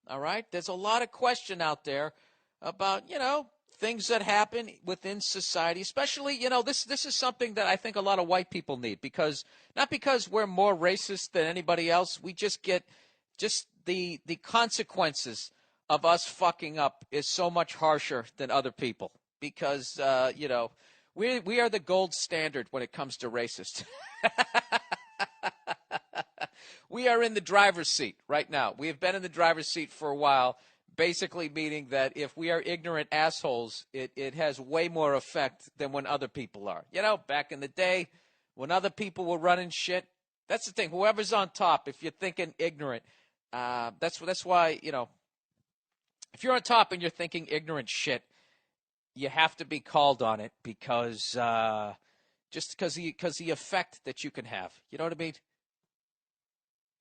All right? There's a lot of question out there about, things that happen within society, especially, this is something that I think a lot of white people need because not because we're more racist than anybody else, we just get just the consequences of us fucking up is so much harsher than other people because we are the gold standard when it comes to racist. We are in the driver's seat right now. We have been in the driver's seat for a while, basically meaning that if we are ignorant assholes, it has way more effect than when other people are. Back in the day, when other people were running shit, that's the thing. Whoever's on top, if you're thinking ignorant, that's why, if you're on top and you're thinking ignorant shit, you have to be called on it because just because the effect that you can have. You know what I mean?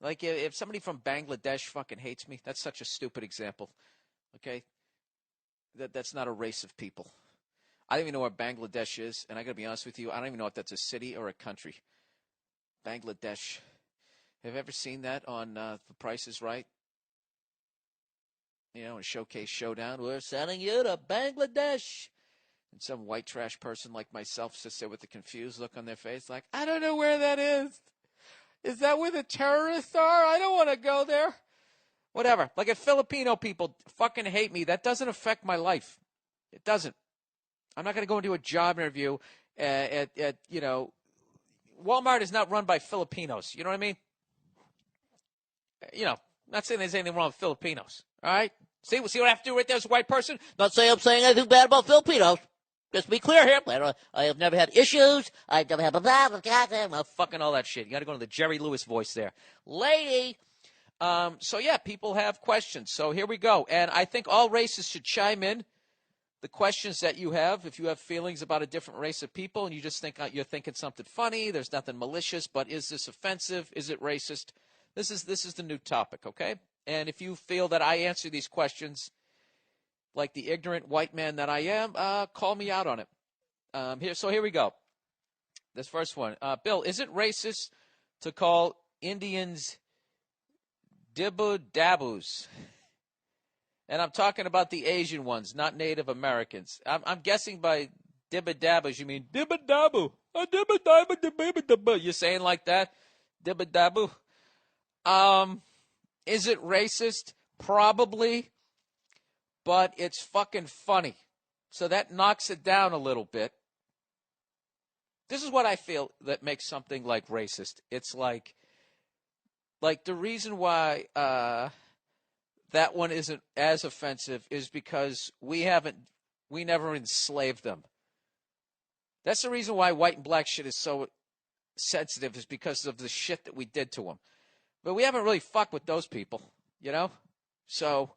Like, if somebody from Bangladesh fucking hates me, that's such a stupid example, okay? That's not a race of people. I don't even know where Bangladesh is, and I got to be honest with you, I don't even know if that's a city or a country. Bangladesh. Have you ever seen that on The Price is Right? In Showcase Showdown, we're sending you to Bangladesh. And some white trash person like myself sits there with a confused look on their face like, I don't know where that is. Is that where the terrorists are? I don't want to go there. Whatever. Like if Filipino people fucking hate me, that doesn't affect my life. It doesn't. I'm not going to go into a job interview at Walmart is not run by Filipinos. You know what I mean? Not saying there's anything wrong with Filipinos. All right? See what I have to do right there as a white person? Not saying I'm saying anything bad about Filipinos. Just to be clear here, I have never had issues. I've never had fucking all that shit. You got to go to the Jerry Lewis voice there. Lady. So, yeah, people have questions. So here we go. And I think all races should chime in. The questions that you have, if you have feelings about a different race of people and you just think you're thinking something funny, there's nothing malicious, but is this offensive? Is it racist? This is the new topic, okay? And if you feel that I answer these questions like the ignorant white man that I am, call me out on it. Here we go. This first one. Bill, is it racist to call Indians dibbo-dabbos? And I'm talking about the Asian ones, not Native Americans. I'm guessing by dibba-dabbos, you mean dibba-dabbo. Dibba-dabba. You're saying like that? Dibba-dabbo. Is it racist? Probably. But it's fucking funny. So that knocks it down a little bit. This is what I feel that makes something like racist. It's like the reason why that one isn't as offensive is because we never enslaved them. That's the reason why white and black shit is so sensitive, is because of the shit that we did to them. But we haven't really fucked with those people, So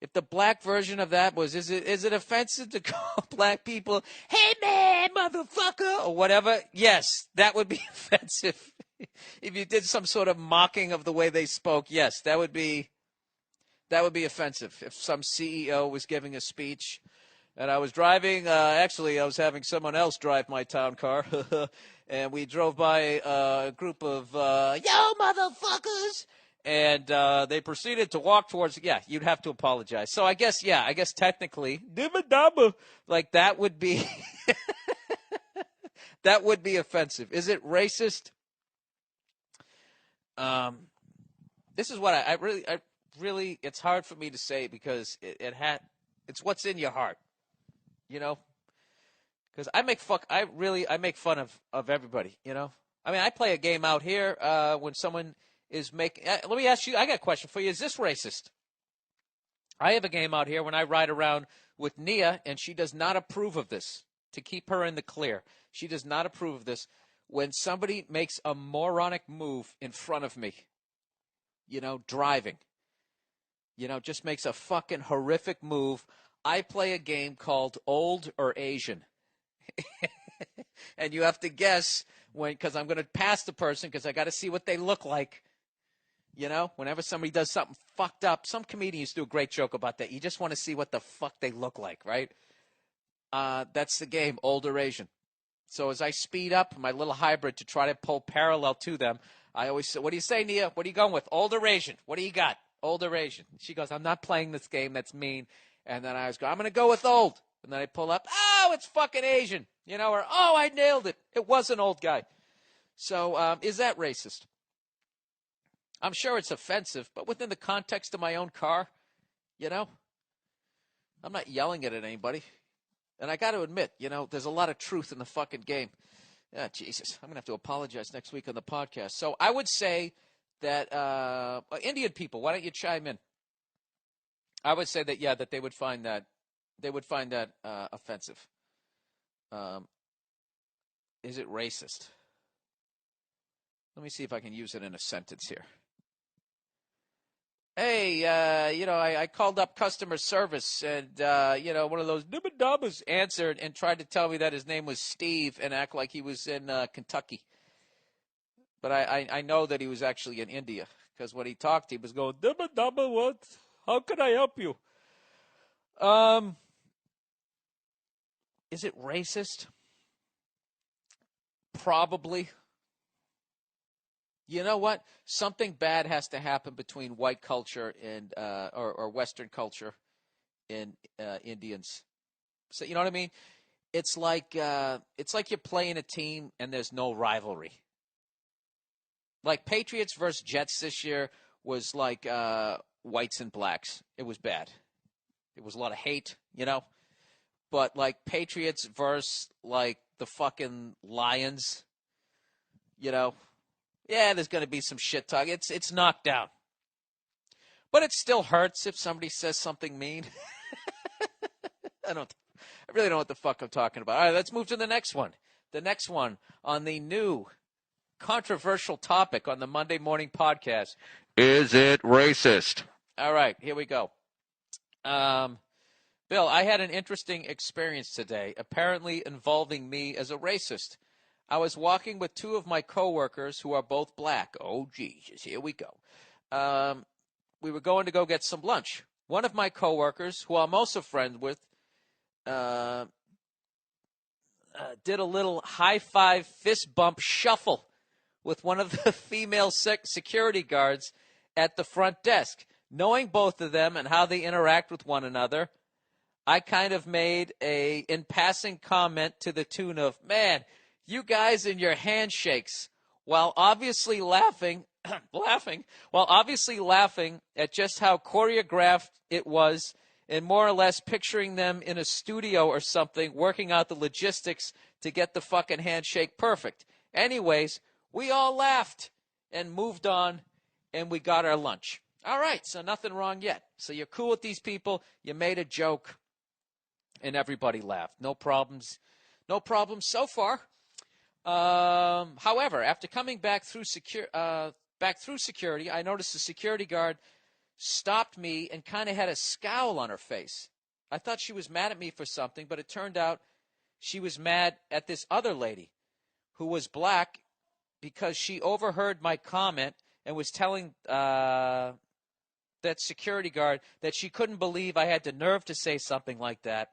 if the black version of that was, is it offensive to call black people, hey man, motherfucker, or whatever? Yes, that would be offensive. If you did some sort of mocking of the way they spoke, yes, that would be offensive. If some CEO was giving a speech and I was driving, actually I was having someone else drive my town car, and we drove by a group of, yo motherfuckers, and they proceeded to walk towards, you'd have to apologize. So I guess technically, like that would be, that would be offensive. Is it racist? This is what I really, it's hard for me to say because it's what's in your heart, because I make fun of everybody, I mean, I play a game out here, when someone is making, let me ask you, I got a question for you. Is this racist? I have a game out here when I ride around with Nia, and she does not approve of this, to keep her in the clear. She does not approve of this. When somebody makes a moronic move in front of me, driving, just makes a fucking horrific move, I play a game called Old or Asian. And you have to guess because I'm going to pass the person because I got to see what they look like. Whenever somebody does something fucked up, some comedian used to do a great joke about that. You just want to see what the fuck they look like, right? That's the game, Old or Asian. So as I speed up my little hybrid to try to pull parallel to them, I always say, what do you say, Nia? What are you going with? Old or Asian? What do you got? Older Asian. She goes, I'm not playing this game. That's mean. And then I was going, I'm going to go with old. And then I pull up, oh, it's fucking Asian. You know, or, oh, I nailed it. It was an old guy. So is that racist? I'm sure it's offensive, but within the context of my own car, you know, I'm not yelling it at anybody. And I got to admit, you know, there's a lot of truth in the fucking game. Yeah, Jesus, I'm going to have to apologize next week on the podcast. So I would say that Indian people, why don't you chime in? I would say that, yeah, that they would find that offensive. Is it racist? Let me see if I can use it in a sentence here. Hey, you know, I called up customer service and, you know, one of those dibba-dabbas answered and tried to tell me that his name was Steve and act like he was in Kentucky. But I know that he was actually in India because when he talked, he was going, dibba-dabba, what? How can I help you? Is it racist? Probably. You know what? Something bad has to happen between white culture and or Western culture and Indians. So you know what I mean? It's like you're playing a team and there's no rivalry. Like Patriots versus Jets this year was like whites and blacks. It was bad. It was a lot of hate, you know. But like Patriots versus like the fucking Lions, you know. Yeah, there's going to be some shit talk. It's knocked down. But it still hurts if somebody says something mean. I really don't know what the fuck I'm talking about. All right, let's move to the next one. The next one on the new controversial topic on the Monday Morning Podcast. Is it racist? All right, here we go. Bill, I had an interesting experience today, apparently involving me as a racist. I was walking with two of my coworkers who are both black. Oh, Jesus, here we go. We were going to go get some lunch. One of my coworkers, who I'm also friends with, did a little high-five fist bump shuffle with one of the female security guards at the front desk. Knowing both of them and how they interact with one another, I kind of made a in passing comment to the tune of, man, you guys and your handshakes, while obviously laughing at just how choreographed it was and more or less picturing them in a studio or something working out the logistics to get the fucking handshake perfect. Anyways, we all laughed and moved on and we got our lunch. All right, so nothing wrong yet. So you're cool with these people, you made a joke, and everybody laughed. No problems. No problems so far. However, after coming back through security, I noticed the security guard stopped me and kind of had a scowl on her face. I thought she was mad at me for something, but it turned out she was mad at this other lady who was black because she overheard my comment and was telling that security guard that she couldn't believe I had the nerve to say something like that,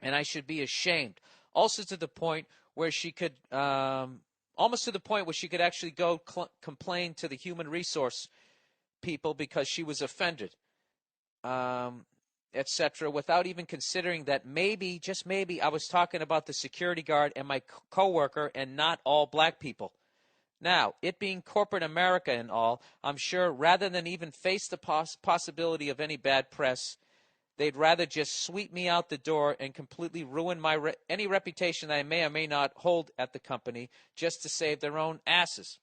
and I should be ashamed. Also to the point where she could, almost to the point where she could actually go complain to the human resource people because she was offended, etc., without even considering that maybe, just maybe, I was talking about the security guard and my coworker and not all black people. Now, it being corporate America and all, I'm sure rather than even face the possibility of any bad press, they'd rather just sweep me out the door and completely ruin my any reputation that I may or may not hold at the company just to save their own asses.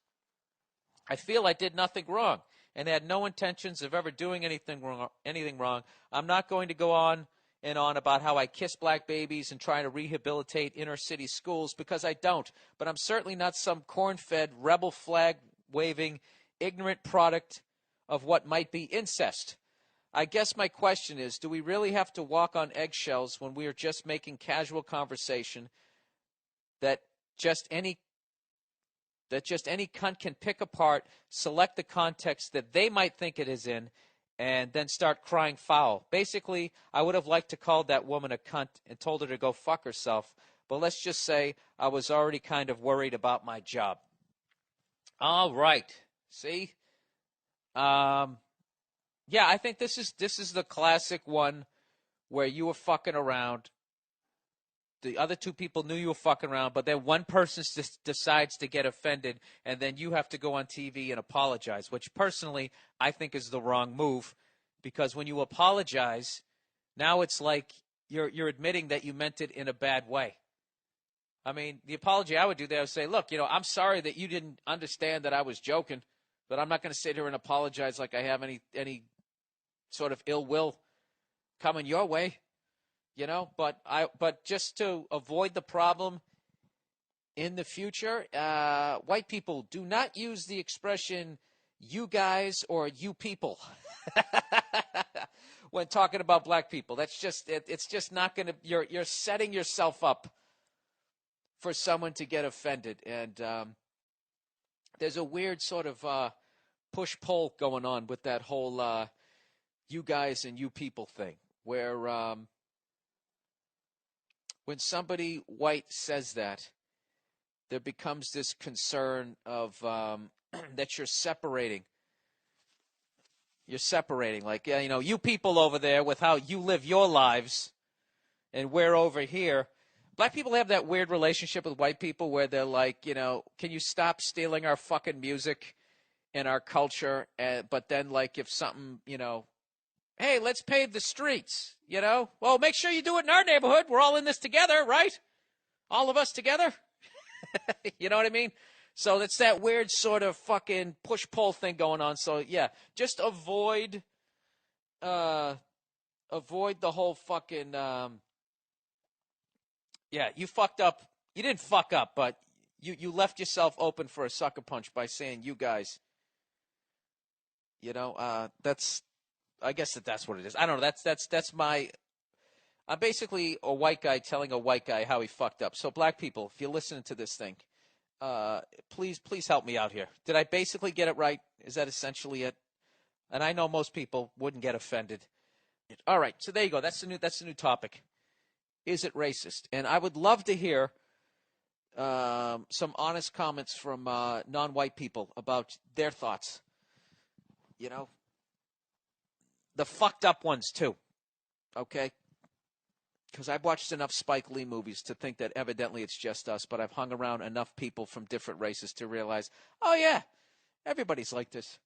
I feel I did nothing wrong and had no intentions of ever doing anything wrong. I'm not going to go on and on about how I kiss black babies and try to rehabilitate inner city schools because I don't. But I'm certainly not some corn-fed, rebel flag-waving, ignorant product of what might be incest. I guess my question is, do we really have to walk on eggshells when we are just making casual conversation that just any cunt can pick apart, select the context that they might think it is in, and then start crying foul? Basically, I would have liked to call that woman a cunt and told her to go fuck herself, but let's just say I was already kind of worried about my job. All right. See? Yeah, I think this is the classic one where you were fucking around. The other two people knew you were fucking around, but then one person just decides to get offended, and then you have to go on TV and apologize, which personally I think is the wrong move, because when you apologize, now it's like you're admitting that you meant it in a bad way. I mean, the apology I would do there would say, look, I'm sorry that you didn't understand that I was joking, but I'm not going to sit here and apologize like I have any sort of ill will coming your way. But just to avoid the problem in the future, white people do not use the expression "you guys" or "you people" when talking about black people. That's just it's just not going to. You're setting yourself up for someone to get offended, and there's a weird sort of push pull going on with that whole "you guys" and "you people" thing, where when somebody white says that, there becomes this concern of that you're separating. You're separating, like, you people over there with how you live your lives, and we're over here. Black people have that weird relationship with white people where they're like, can you stop stealing our fucking music and our culture? But then, like, if something, hey, let's pave the streets, Well, make sure you do it in our neighborhood. We're all in this together, right? All of us together. You know what I mean? So it's that weird sort of fucking push-pull thing going on. So, yeah, just avoid the whole fucking, yeah, you fucked up. You didn't fuck up, but you left yourself open for a sucker punch by saying "you guys." That's, I guess that's what it is. I don't know. That's my. I'm basically a white guy telling a white guy how he fucked up. So, black people, if you're listening to this thing, please help me out here. Did I basically get it right? Is that essentially it? And I know most people wouldn't get offended. All right, so there you go. That's the new topic. Is it racist? And I would love to hear some honest comments from non-white people about their thoughts. The fucked up ones too. Okay. Because I've watched enough Spike Lee movies to think that evidently it's just us, but I've hung around enough people from different races to realize, oh, yeah, everybody's like this.